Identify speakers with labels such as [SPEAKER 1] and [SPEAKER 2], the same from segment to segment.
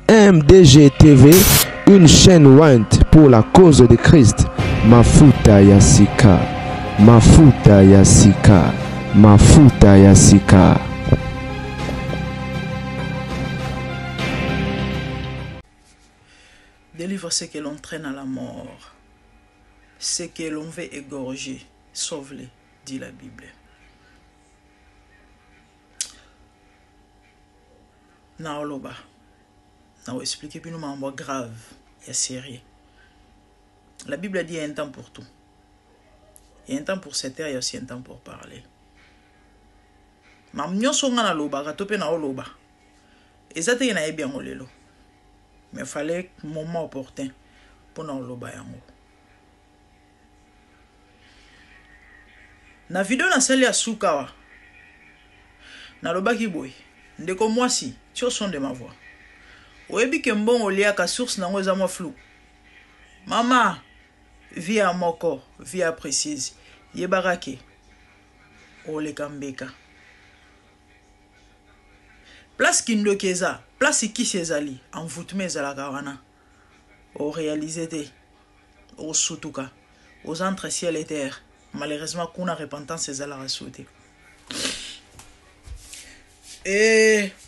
[SPEAKER 1] MDG TV, une chaîne Went pour la cause de Christ. Mafuta Yasika, Mafuta Yasika, Mafuta Yasika.
[SPEAKER 2] Délivre ceux que l'on traîne à la mort, ceux que l'on veut égorger, sauve-les, dit la Bible. Naoloba. On va expliquer puis nous m'envoie grave et sérieux. La Bible dit qu'il y a un temps pour tout. Il y a un temps pour se taire, il y a aussi un temps pour parler. Mam nyoso nga na loba ka tope na oloba. Ezate yana e bien olelo. Mais il fallait un moment opportun pour na oloba yango. Na video na seli ya sukawa. Na loba ki boy. Ndeko mwasi, tu as son de ma voix. Oyebi ke mbongo liaka source nango eza mwa flou. Mama, via moko, via précise. Yebarake. Oleka mbeka. Place kindokeza, place ki ezali, envoûtement ezalaka wana. O réaliser te. O sutuka. Aux entre ciel et terre. Malheureusement, kuna repentance ezalaka souté.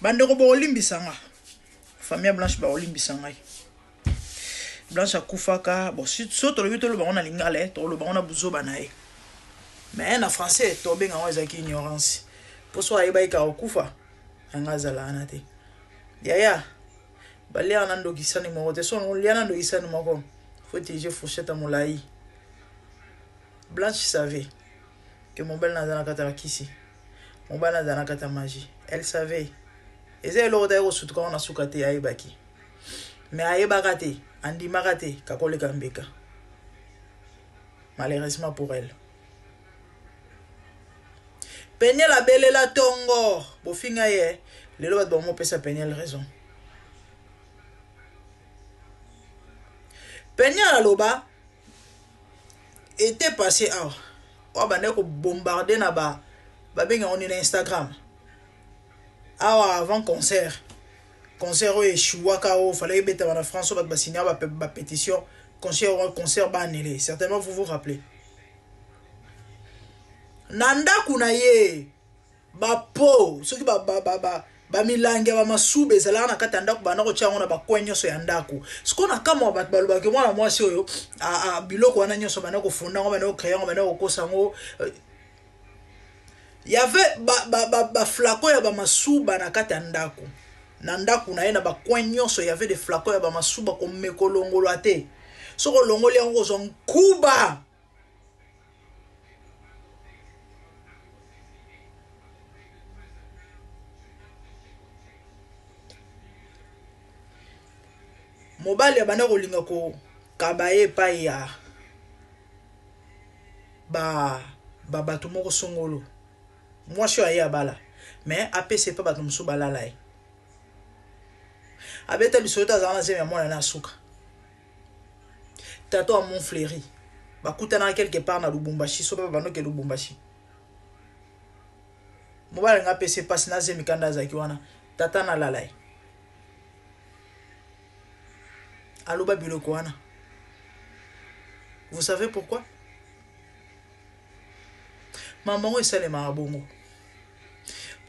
[SPEAKER 2] Bandeko ba olimbisanga. Famille Blanche ba olimbisanga. Blanche akufaka, bon so to le ba on a lingale, to le ba on a buzo banae. Mais en français, to benga wa ezaki ignorance. Pour so ayeba ika okufa, angazala anate. Yaya. Bali anando kisani mo te so no liana ndo kisani moko. Faut tirer fourchette à molai. Blanche savait que mon bel nazana kata kisi. Mon bel nazana kata magie. Elle savait. Et c'est l'autre d'ailleurs surtout quand on a soukate aïbaki. Mais aïbakate, andi makate, kakole kambeka. Malheureusement pour elle. Peigner la belle et la tongo. Bofinga ye, le lot de mon pesa peigner la raison. Peigner la loba était passé à. Oh, bah, n'est-ce bombardé na-bas. Bah, ben, on est Instagram. Ah, avant concert o échouaka o fallait bête en France ba signer ba pétition concert ba annulé certainement vous vous rappelez nanda kuna ye ba po soki ba milange ba masube zala na katanda ko bana ko tshanga na ba kwenyo so yandaku sikona kama ba baloba ke mwana mwasi oyo a biloko wana nyoso bana ko funda ngo bana ko créer ngo bana ko kosango. Il y avait ba flacon ya ba masuba na kati ya ndako. Na ndako na ye na ba coin nyonso il y avait des flacons ya ba masuba ko mekolongolo ate. Soko longoli yango zo nkuba. Mobile ya bana ko linga ko kabaye pa ya bato moko songolo. Moi je suis allé à Bala. Mais après c'est pas bato musu bala là. Abeta bisota zana zeme mona na suka. Tato a mon fléri. Bakutana quelque part na Lubumbashi, so pas bano ke Lubumbashi. Mobile nga PC passe na zeme kanda za kiwana. Tata na lalai. Aloba biloko wana. Vous savez pourquoi? Maman est salé marabongo.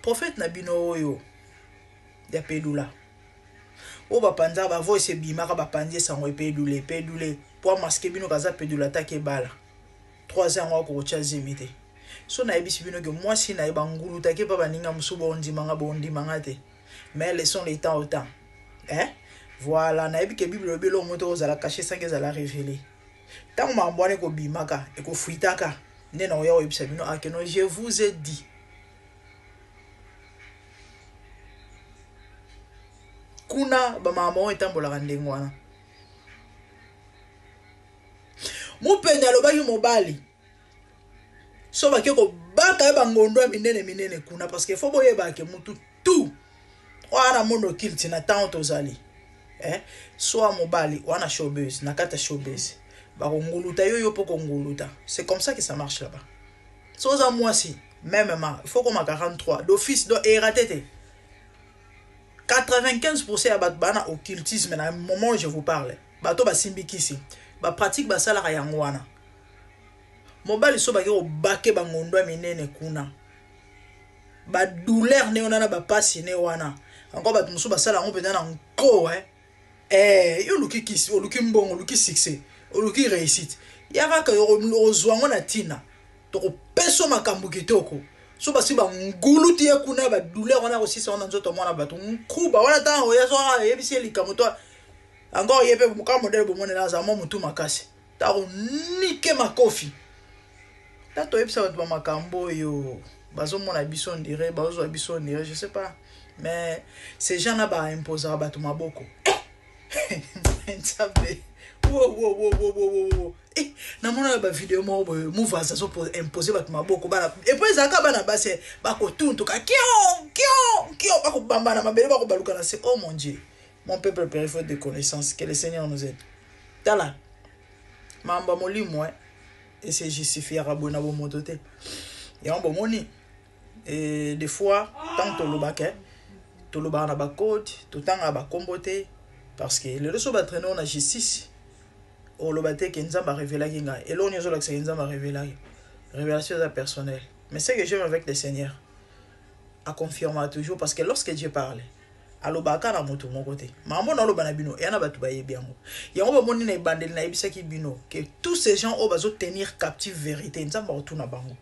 [SPEAKER 2] Prophète Nabino oyo ya pedula. O ba panza ba voice bimaka ba pandie sango pedule pour masquer bino kaza pedula take bala. 3 ans wa ko tcha zemite. So na ebisi bino que moi si na eba ngulu take pa baninga musubo bondi manga te. Mais laissons les temps au temps. Voilà, na ebi ke Bible belo moto za la cacher ça que za la révéler. Tant ma mbwane ko bimaka e ko fuitaka. Nena oya o ebisa bino akeno je vous ai dit. Kuna ba mama etambola ndenge wana. mupende alobaki mobali so bake ko baka bangondo minene kuna parce que faut boyeba ke mutu tout wana mono kilti na tant ozali soit mobali wana showbiz na kata showbiz bakonguluta yo poko nguluta. C'est comme ça que ça marche là-bas. So za moi si même il faut qu'on a 43 d'office do eraté 95% ya bat bana occultisme na moment où je vous parle bato ba simbikisi ba pratique ba sala yango wana mobali so ba ko bake bangondo minene kuna ba douleur ne ona ba pasi ne wana encore ba musu ba sala ngo pena na nko yo luki kisi o luki mbongo luki succès o luki réussite yaka ka yo ozwango na tina to ko peso makambu kitoko so basi ba nguluti ya kuna ba douleur wana aussi ça on nzoto mwana bato nkuba wana ta o yeso yebisi elikamu to encore yebe muka modèle bo mona za mo mutu makasi ta ko nike makofi ta to yebisa ba makambo yo bazo mona biso ndire bazo biso ndire je sais pas mais ces gens là ba imposer ba to maboko ntabe wo na mona ba vidéo mo mouvance so pour imposer ba maboko bana et puis ça ka bana base ba ko tuntu ka kio ba ko bamba na mabele ba ko baluka na c'est oh mon Dieu mon peuple père faute de connaissance que le Seigneur nous aide tala mamba molimo et c'est justifier rabona bo motote et on bon moni et des fois tant to lobake to loba na ba code to tanga ba kombote parce que le reso ba traîner on a justice o lobate que nzamba révéla kinga et l'on yozo la que nzamba révéla révélation personnelle mais ce que j'aime avec le Seigneur à confirmer toujours parce que lorsque Dieu parle alobaka na moto mon côté mambo na loba na bino et na batu baye bien mo yango ba moni na ibandeli na ibisa ki bino que tous ces gens au bazo tenir captive vérité nzamba retourna bango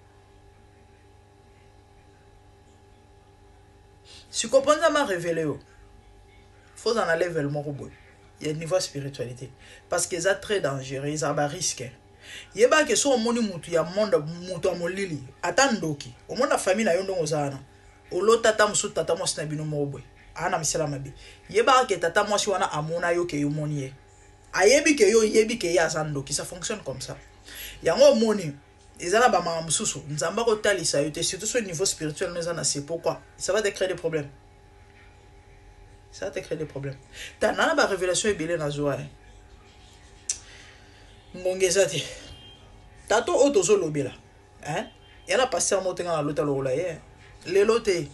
[SPEAKER 2] si comprendre m'a révélé faut en aller vers le morobo. Il y a un niveau de spiritualité parce que c'est très dangereux, ça va risquer. Il y a que so moni mutu ya monde mutu amolili atandoki au monde la famille na yondo ngozana o lo tata musu tata mo sina bino mobwe ana misala mabi yeba ke tata mo si wana amona yo ke yo moni ayebi ke yo yebi ke ya sandoki ça fonctionne comme ça yango moni ezana ba mama mususu nzamba ko talisa yo te surtout sur niveau spirituel nous en c'est pourquoi ça va te créer des problèmes. Ça te crée des problèmes. T'as nana ba révélation ebele na zoa. Ngongezati. Tato otozo lobela. Yana pasteur motenga na lota lola ye. Le loté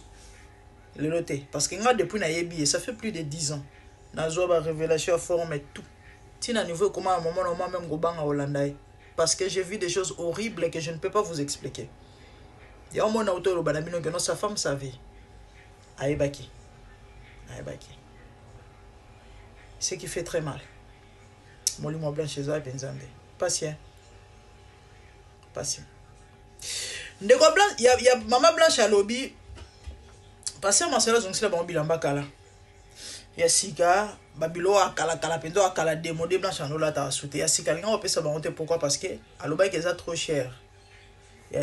[SPEAKER 2] parce que nga depuis na yebi ça fait plus de 10 ans. Na zoa ba révélation forme tout. Tina niveau comment à un moment on même go banga Hollandais parce que j'ai vu des choses horribles que je ne peux pas vous expliquer. Ya mon auto loba na bino que non sa femme savait. Aibaki. Ce qui fait très mal. Molimo blanc chez eux benzambe. Patient. Ndeko blanc, il y a maman blanche à lobby. Patient ma sœur donc c'est la bilamba kala. Il y a sika babilo akala pendo akala démo de blanche en la ta souté. Il y a sika linga on peut savoir pourquoi parce que à l'oba que ça trop cher.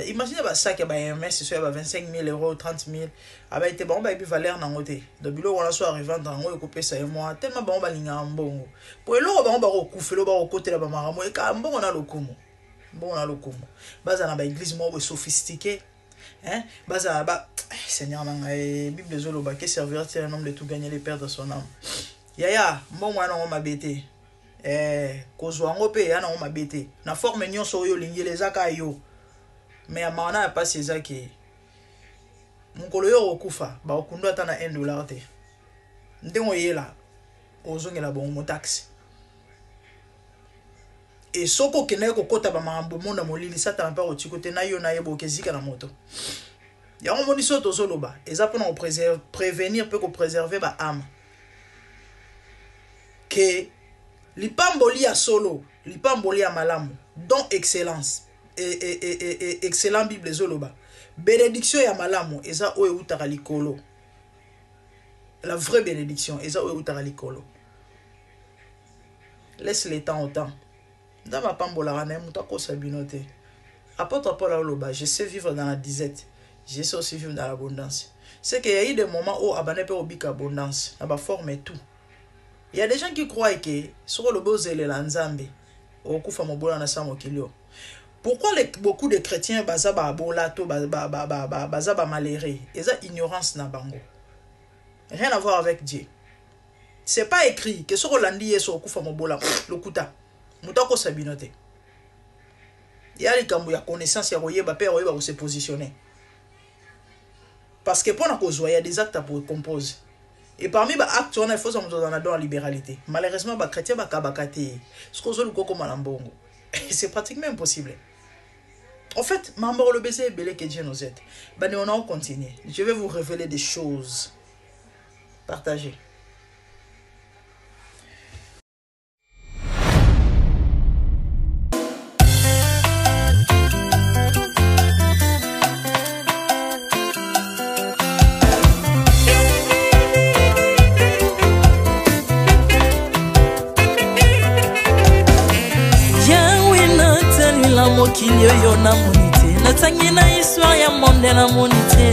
[SPEAKER 2] Imaginez bah ça qui bah un mec c'est soit 25 000 euros 30 000 ah été bon bah puis valeur na ngote de bilo on a soit arrivé dans ngo couper ça et moi tellement bon bah linga mbongo pour le ba on ba ko kufelo ba ko côté la ba maramo et ka mbongo na lokumo baza na ba église mo sophistiqué baza ba Seigneur na Bible zolo ba que servir c'est un homme de tout gagner les perdre son âme ya mbongo na ngo mabete kozwa ngo pe ya na ngo mabete na forme nyonso yo lingi les aka yo mais amana pas ces aki mukolo yo okufa ba okundo ata na $1 te ndengo yela ozongela bon mo taxe et soko kena ko kota ba mambo mona molili sata mpa ko tikote na yo na yebo kezika na moto ya on moni soto zoloba eza pona ko prévenir peut ko préserver ba âme que lipamboli ya solo lipamboli ya malamu don excellence et excellent Bible zoloba bénédiction ya malamu eza o eutaka likolo la vraie bénédiction eza o eutaka likolo laisse le temps au temps dans ma pambola rana muta ko sabinote apôtre Paul aloba je sais vivre dans la disette je sais aussi vivre dans l'abondance c'est qu'il y a eu des moments où abane pe obika abondance na ba forme tout il y a des gens qui croient que sur le bozele la nzambe okufa mobola na sa mokilio. Pourquoi beaucoup de chrétiens baza ba bolato baza ba maléré? Eza ignorance na bango. Rien à voir avec Dieu. C'est pas écrit que ce Rolandi yeso okufa mobola lokuta. Mutako sabinote. Il y a les kambu ya connaissance ya royeba père royeba se positionner. Parce que pour la cause il y a des actes pour composer. Et parmi les actes on a faut ça dans la libéralité. Malheureusement les chrétiens bakabakate. Ce qu'on veut le koko malambongo. C'est pratiquement impossible. En fait, Mambo le baiser belé que Dieu nous aide. Ben on a continué. Je vais vous révéler des choses. Partagez.
[SPEAKER 3] Mokili yo na monite natangi na histoire ya monde na monite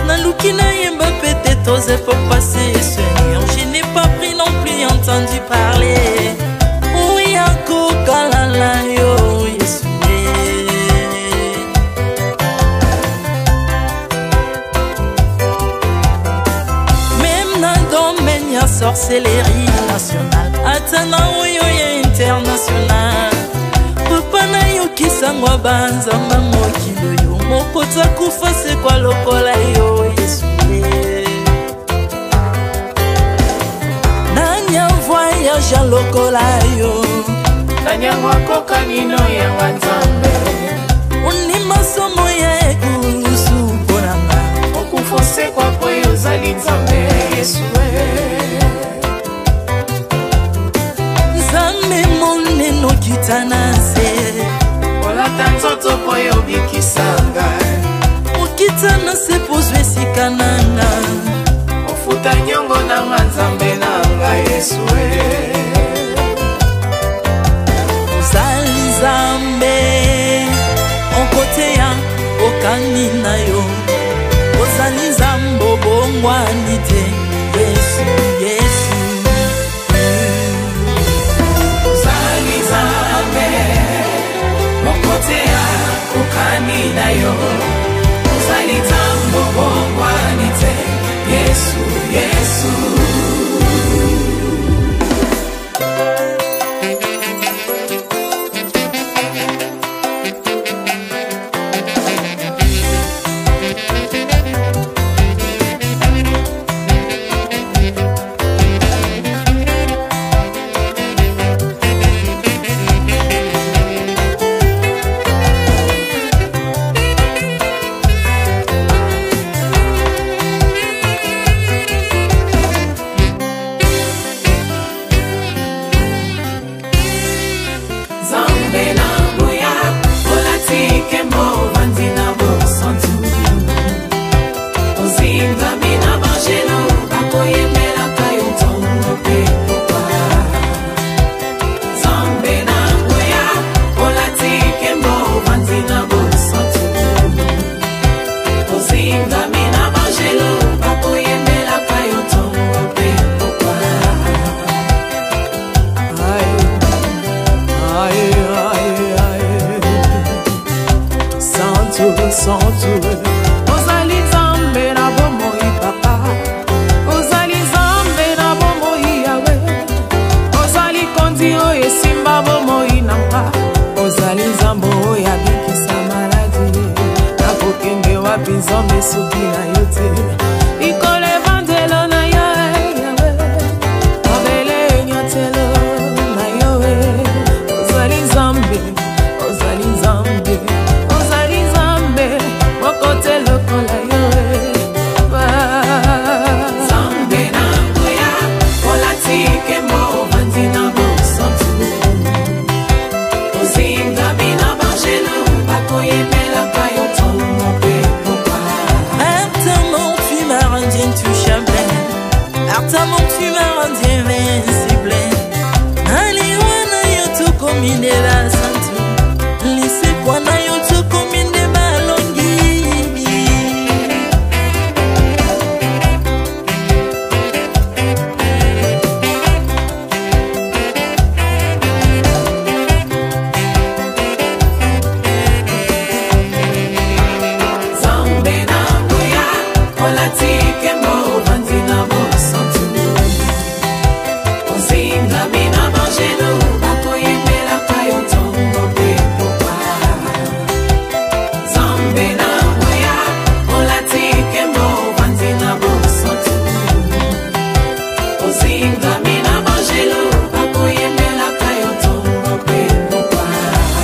[SPEAKER 3] na luki na yemba peut-être osé pour passer Seigneur je n'ai pas pris non plus entendu parler oui ako kalala yo Yesu même na domaine ya sorcellerie nationale atana yo international papa na yo kisangwa banzamba mokilo yo mokota kufa se kwa lokola yo Yesu nanya voyage lokola yo nanya wakoka nino ya wanzambe uni masomo ya ekusu ponanga okufose kwa poyo zali nzambe Yesu nzambe moneno kitanase tanzoto poyo bikisanga ukitana se pozwe sikananga ofuta nyongo na nzambe nanga Yesu ozali nzambe onkoteya okani na yo ozali nzambo bongwani te Yesu Yesu ozali nzambe mokotea ukani na yo uzali tambo bongwani te Yesu Yesu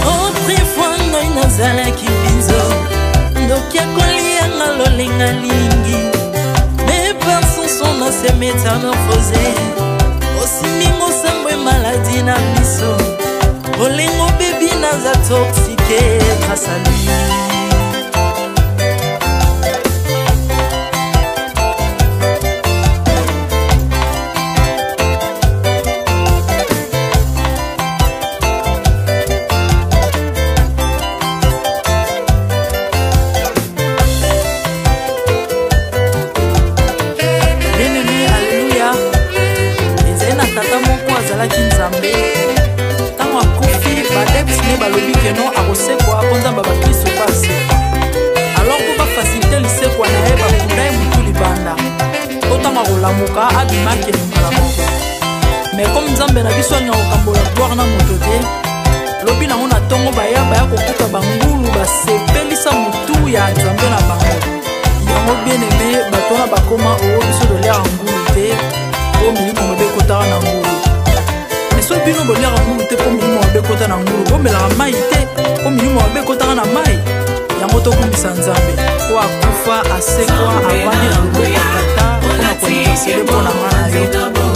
[SPEAKER 3] Autrefois ngai nazalaki binzo ndoki akolianga lolenga lingi mais par son son na se métamorphosé osimingo sambwe maladie na miso olingo bebi naza toxiqué grâce à lui. Tango akufi badepsine balobi keno akosekwa akonzamba bakristo basekwa alors po bafacilite lisekwa na ye bakunda ye mutu libanda otango akolamuka abimaki elingala moko mais comme nzambe na biso alinga kokambola gloire na moto te lobi nango na ntongo baya kokuta bangulu basepelisa mutu ya nzambe na bango yango bien aimé bato wana bakoma oyo biso toliaka ngulu te po milimo mabe ekotaka na ngulu so bino boliaka ngulu te po milimo mabe ekota na ngulu bomelaka mai te po milimo mabe ekotaka na mai yango tokumbisa nzambe po akufa asekwa avandi na loboko ya tata mpona kointersede mpo na nga na yo